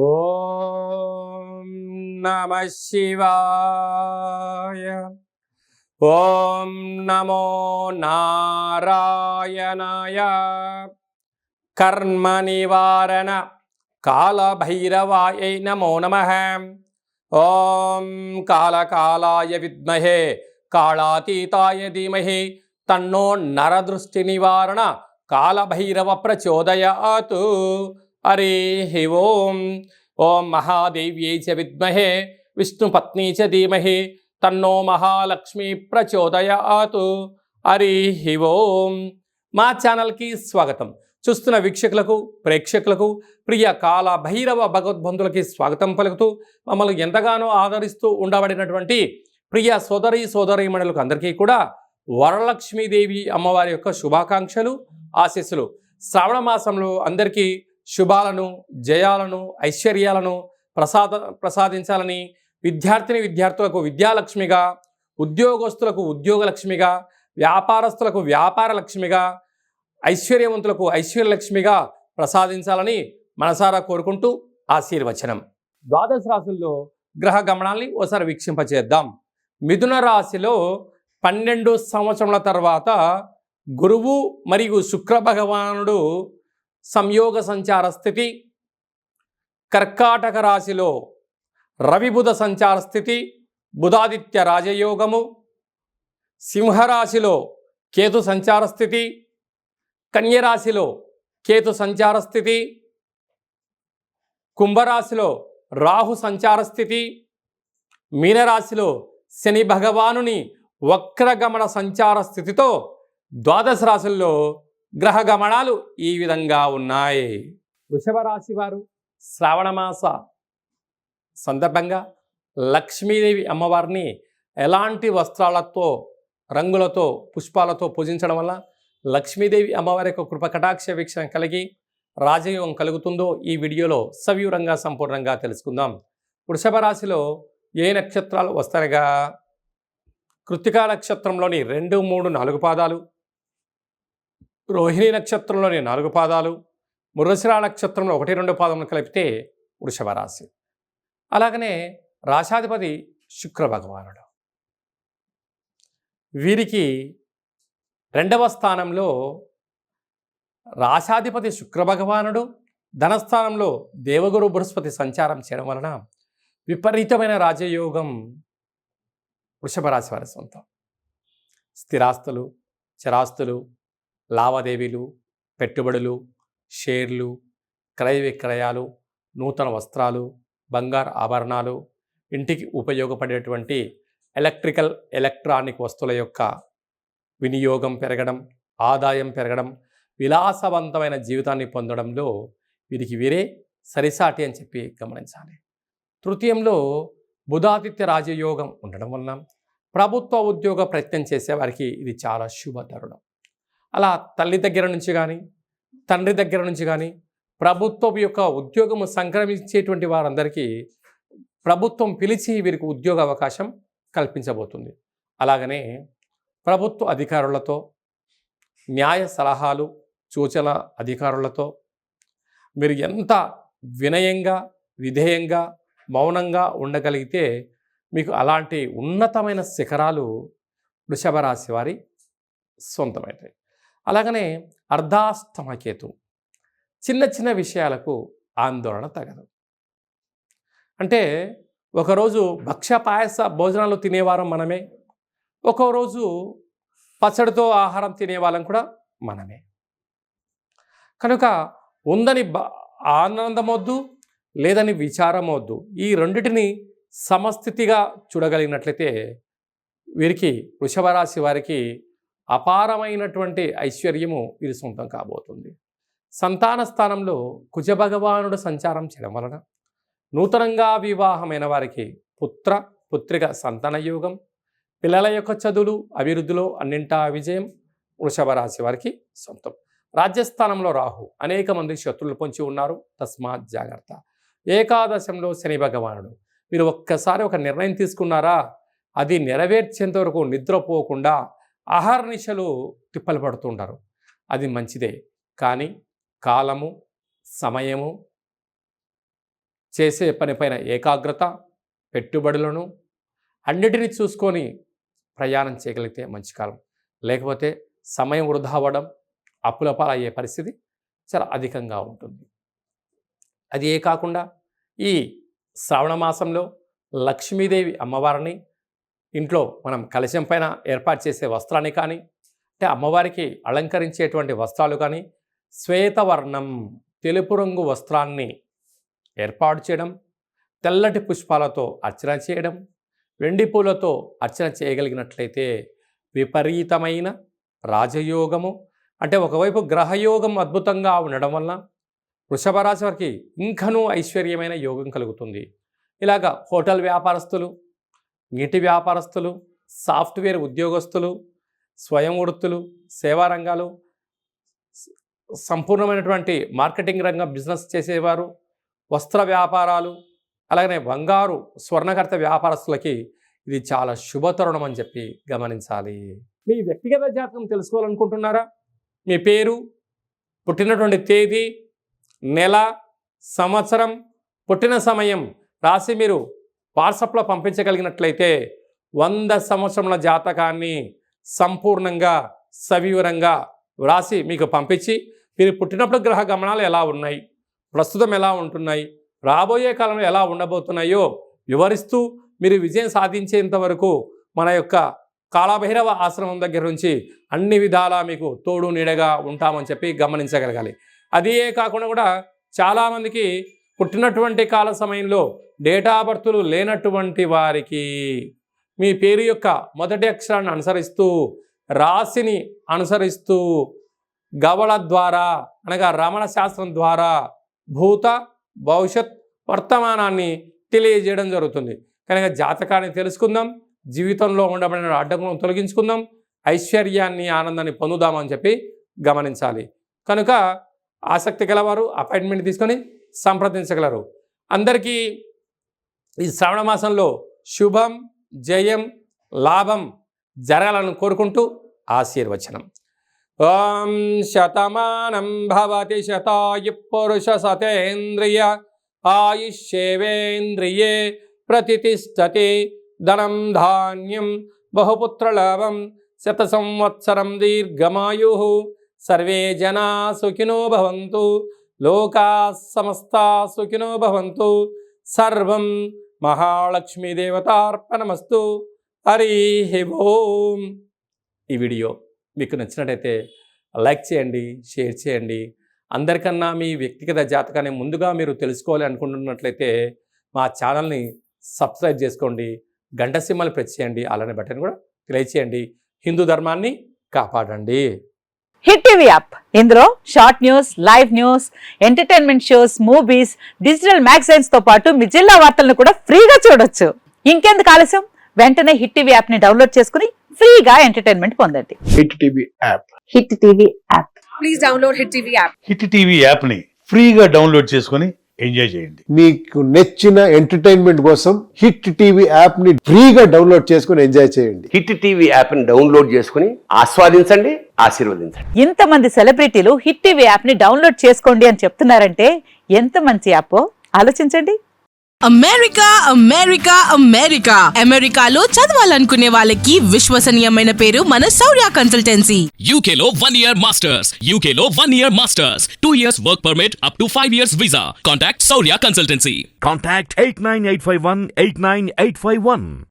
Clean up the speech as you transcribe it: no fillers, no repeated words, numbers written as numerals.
ఓం నమః శివాయ. ఓం నమో నారాయణాయ. కర్మ నివారణ కాళభైరవాయ నమో నమః. ఓం కాళకాలాయ విద్మహే కాళాతీతాయ ధీమహి తన్నో నరదృష్టి నివారణ కాళభైరవ ప్రచోదయాత్. హరి ఓం. ఓం మహాదేవ్యై చ విద్మహే విష్ణుపత్నీ చ ధీమహి తన్నో మహాలక్ష్మి ప్రచోదయాత్. హరి ఓం. మా ఛానల్కి స్వాగతం. చూస్తున్న వీక్షకులకు, ప్రేక్షకులకు, ప్రియ కాళభైరవ భగవద్బంధులకి స్వాగతం పలుకుతూ మమ్మల్ని ఎంతగానో ఆదరిస్తూ ఉండబడినటువంటి ప్రియ సోదరీమణులకు అందరికీ కూడా వరలక్ష్మీదేవి అమ్మవారి యొక్క శుభాకాంక్షలు, ఆశీస్సులు. శ్రావణ మాసంలో అందరికీ శుభాలను, జయాలను, ఐశ్వర్యాలను ప్రసాదించాలని, విద్యార్థులకు విద్యాలక్ష్మిగా, ఉద్యోగస్తులకు ఉద్యోగలక్ష్మిగా, వ్యాపారస్తులకు వ్యాపార లక్ష్మిగా, ఐశ్వర్యవంతులకు ఐశ్వర్యలక్ష్మిగా ప్రసాదించాలని మనసారా కోరుకుంటూ ఆశీర్వచనం. ద్వాదశ రాశుల్లో గ్రహ గమనాల్ని ఓసారి వీక్షింపచేద్దాం. మిథున రాశిలో 12 సంవత్సరముల తర్వాత గురువు మరియు శుక్ర భగవానుడు సంయోగ సంచార స్థితి. కర్కాటక రాశిలో రవి బుధ సంచార స్థితి, బుధాదిత్య రాజయోగము. సింహరాశిలో కేతు సంచార స్థితి, కన్యరాశిలో కేతు సంచార స్థితి, కుంభరాశిలో రాహు సంచార స్థితి, మీనరాశిలో శని భగవానుని వక్రగమన సంచార స్థితితో ద్వాదశ రాశుల్లో గ్రహ గమనాలు ఈ విధంగా ఉన్నాయి. వృషభ రాశి వారు శ్రావణ మాస సందర్భంగా లక్ష్మీదేవి అమ్మవారిని ఎలాంటి వస్త్రాలతో, రంగులతో, పుష్పాలతో పూజించడం వల్ల లక్ష్మీదేవి అమ్మవారి యొక్క కృప కటాక్ష వీక్షణ కలిగి రాజయోగం కలుగుతుందో ఈ వీడియోలో సవివరంగా సంపూర్ణంగా తెలుసుకుందాం. వృషభ రాశిలో ఏ నక్షత్రాలు వస్తాయిగా? కృత్తికా నక్షత్రంలోని 2, 3, 4 పాదాలు, రోహిణి నక్షత్రంలోని 4 పాదాలు, మృగశిర నక్షత్రంలో 1, 2 పాదములు కలిపితే వృషభ రాశి. అలాగనే రాశాధిపతి శుక్ర భగవానుడు. వీరికి 2వ స్థానంలో రాశాధిపతి శుక్ర భగవానుడు, ధనస్థానంలో దేవగురు బృహస్పతి సంచారం చేయడం వలన విపరీతమైన రాజయోగం వృషభ రాశి వారి సొంతం. స్థిరాస్తులు, చరాస్తులు, లావాదేవీలు, పెట్టుబడులు, షేర్లు, క్రయ విక్రయాలు, నూతన వస్త్రాలు, బంగారు ఆభరణాలు, ఇంటికి ఉపయోగపడేటువంటి ఎలక్ట్రానిక్ వస్తువుల యొక్క వినియోగం పెరగడం, ఆదాయం పెరగడం, విలాసవంతమైన జీవితాన్ని పొందడంలో వీరికి వీరే సరిసాటి అని చెప్పి గమనించాలి. తృతీయంలో బుధాదిత్య రాజయోగం ఉండడం వలన ప్రభుత్వ ఉద్యోగ ప్రయత్నం చేసేవారికి ఇది చాలా శుభ తరుణం. అలా తల్లి దగ్గర నుంచి కానీ, తండ్రి దగ్గర నుంచి కానీ ప్రభుత్వం యొక్క ఉద్యోగము సంక్రమించేటువంటి వారందరికీ ప్రభుత్వం పిలిచి వీరికి ఉద్యోగ అవకాశం కల్పించబోతుంది. అలాగనే ప్రభుత్వ అధికారులతో, న్యాయ సలహాలు, సూచన అధికారులతో మీరు ఎంత వినయంగా, విధేయంగా, మౌనంగా ఉండగలిగితే మీకు అలాంటి ఉన్నతమైన శిఖరాలు వృషభ రాశి వారి సొంతమవుతాయి. అలాగనే అర్ధాష్టమకేతు చిన్న చిన్న విషయాలకు ఆందోళన తగదు. అంటే ఒకరోజు భక్ష్య పాయస భోజనాలు తినేవారం మనమే, ఒక్కో రోజు పచ్చడితో ఆహారం తినేవాళ్ళం కూడా మనమే. కనుక ఉందని ఆనందమొద్దు, లేదని విచారమొద్దు. ఈ రెండిటిని సమస్థితిగా చూడగలిగినట్లయితే వీరికి వృషభ రాశి వారికి అపారమైనటువంటి ఐశ్వర్యము వీరి సొంతం కాబోతుంది. సంతాన స్థానంలో కుజ భగవానుడు సంచారం చేయడం వలన నూతనంగా వివాహమైన వారికి పుత్రిక సంతాన యోగం, పిల్లల యొక్క చదువులు, అభివృద్ధిలో అన్నింటా విజయం వృషభ రాశి వారికి సొంతం. రాజ్యస్థానంలో రాహు అనేక మంది శత్రువులు పొంచి ఉన్నారు, తస్మాత్ జాగ్రత్త. ఏకాదశంలో శని భగవానుడు. మీరు ఒక్కసారి ఒక నిర్ణయం తీసుకున్నారా, అది నెరవేర్చేంత వరకు నిద్రపోకుండా అహర్నిశలు తిప్పలు పడుతుంటారు. అది మంచిదే, కానీ కాలము, సమయము చేసే పనిపైన ఏకాగ్రత, పెట్టుబడులను అన్నిటినీ చూసుకొని ప్రయాణం చేయగలిగితే మంచి కాలం. లేకపోతే సమయం వృధా అవ్వడం, అప్పుల పాలయ్యే పరిస్థితి చాలా అధికంగా ఉంటుంది. అది ఏ కాకుండా ఈ శ్రావణ మాసంలో లక్ష్మీదేవి అమ్మవారిని ఇంట్లో మనం కలశం పైన ఏర్పాటు చేసే వస్త్రాన్ని కానీ, అంటే అమ్మవారికి అలంకరించేటువంటి వస్త్రాలు కానీ, శ్వేతవర్ణం తెలుపు రంగు వస్త్రాన్ని ఏర్పాటు చేయడం, తెల్లటి పుష్పాలతో అర్చన చేయడం, వెండి పూలతో అర్చన చేయగలిగినట్లయితే విపరీతమైన రాజయోగము, అంటే ఒకవైపు గ్రహయోగం అద్భుతంగా ఉండడం వలన వృషభ రాశి వారికి ఇంకనూ ఐశ్వర్యమైన యోగం కలుగుతుంది. ఇలాగా హోటల్ వ్యాపారస్తులు, నీటి వ్యాపారస్తులు, సాఫ్ట్వేర్ ఉద్యోగస్తులు, స్వయం వృత్తులు, సేవా రంగాలు, సంపూర్ణమైనటువంటి మార్కెటింగ్ రంగం బిజినెస్ చేసేవారు, వస్త్ర వ్యాపారాలు, అలాగనే బంగారు స్వర్ణకర్త వ్యాపారస్తులకి ఇది చాలా శుభతరుణం అని చెప్పి గమనించాలి. మీ వ్యక్తిగత జాతకం తెలుసుకోవాలనుకుంటున్నారా? మీ పేరు, పుట్టినటువంటి తేదీ, నెల, సంవత్సరం, పుట్టిన సమయం రాసి మీరు వాట్సాప్లో పంపించగలిగినట్లయితే 100 సంవత్సరముల జాతకాన్ని సంపూర్ణంగా సవివరంగా వ్రాసి మీకు పంపించి, మీరు పుట్టినప్పుడు గ్రహ గమనాలు ఎలా ఉన్నాయి, ప్రస్తుతం ఎలా ఉంటున్నాయి, రాబోయే కాలంలో ఎలా ఉండబోతున్నాయో వివరిస్తూ మీరు విజయం సాధించేంత వరకు మన యొక్క కాళభైరవ ఆశ్రమం దగ్గర నుంచి అన్ని విధాలా మీకు తోడు నీడగా ఉంటామని చెప్పి గమనించగలగాలి. అదే కాకుండా కూడా చాలామందికి పుట్టినటువంటి కాల సమయంలో డేటా బర్తులు లేనటువంటి వారికి మీ పేరు యొక్క మొదటి అక్షరాన్ని అనుసరిస్తూ, రాశిని అనుసరిస్తూ, గవళ ద్వారా అనగా రమణ శాస్త్రం ద్వారా భూత భవిష్యత్ వర్తమానాన్ని తెలియజేయడం జరుగుతుంది. కనుక జాతకాన్ని తెలుసుకుందాం, జీవితంలో ఉండబడిన అడ్డంకులను తొలగించుకుందాం, ఐశ్వర్యాన్ని ఆనందాన్ని పొందుదామని చెప్పి గమనించాలి. కనుక ఆసక్తి గలవారు అపాయింట్మెంట్ తీసుకొని సంప్రదించగలరు. అందరికీ ఈ శ్రావణ మాసంలో శుభం, జయం, లాభం జరగాలని కోరుకుంటూ ఆశీర్వచనం. ఓం శతమానం భవతి శతాయు పురుష సతేంద్రియ ఆయుష్యేవేంద్రియే ప్రతిష్టతి ధనం ధాన్యం బహుపుత్రలాభం శత సంవత్సరం దీర్ఘమాయు సర్వే జనా సుఖినో భవంతు లోకా సమస్తా సుఖినో భవంతు సర్వం మహాలక్ష్మీ దేవతార్పణమస్తు. హరి ఓం. ఈ వీడియో మీకు నచ్చినట్టయితే లైక్ చేయండి, షేర్ చేయండి. అందరికన్నా మీ వ్యక్తిగత జాతకాన్ని ముందుగా మీరు తెలుసుకోవాలి అనుకుంటున్నట్లయితే మా ఛానల్ని సబ్స్క్రైబ్ చేసుకోండి, గంట సింబల్ ప్రెస్ చేయండి, అలానే బటన్ కూడా తెలియచేయండి. హిందూ ధర్మాన్ని కాపాడండి. హిట్ టీవీ యాప్, ఇందులో short news, live news, entertainment shows, movies, digital magazines తో పాటు మీ జిల్లా వార్తలను కూడా ఫ్రీగా చూడొచ్చు. ఇంకెందుకు ఆలస్యం, వెంటనే హిట్ టీవీ యాప్ ని డౌన్లోడ్ చేసుకుని ఫ్రీగా ఎంటర్టైన్మెంట్ పొందండి. Hit TV app. Hit TV app. Please download hit TV app. Hit TV app ని ఫ్రీగా డౌన్లోడ్ చేసుకొని ఎంజాయ్ చేయండి. మీకు నచ్చిన ఎంటర్టైన్మెంట్ కోసం హిట్ టీవీ యాప్ ని ఫ్రీగా డౌన్లోడ్ చేసుకొని ఎంజాయ్ చేయండి. హిట్ టీవీ యాప్ ని డౌన్లోడ్ చేసుకుని ఆస్వాదించండి, ఆశీర్వదించండి. ఇంతమంది సెలబ్రిటీలు హిట్ టీవీ యాప్ ని డౌన్లోడ్ చేసుకోండి అని చెప్తున్నారంటే ఎంత మంచి యాప్ ఆలోచించండి. అమెరికా అమెరికా అమెరికా అమెరికాలో చదవాలనుకునే వాళ్ళకి విశ్వసనీయమైన పేరు మన శౌర్య కన్సల్టెన్సీ. UK లో 1 year masters. UK లో 1 year masters. 2 years work permit up to 5 years visa. Contact Saurya Consultancy. Contact 89851 89851.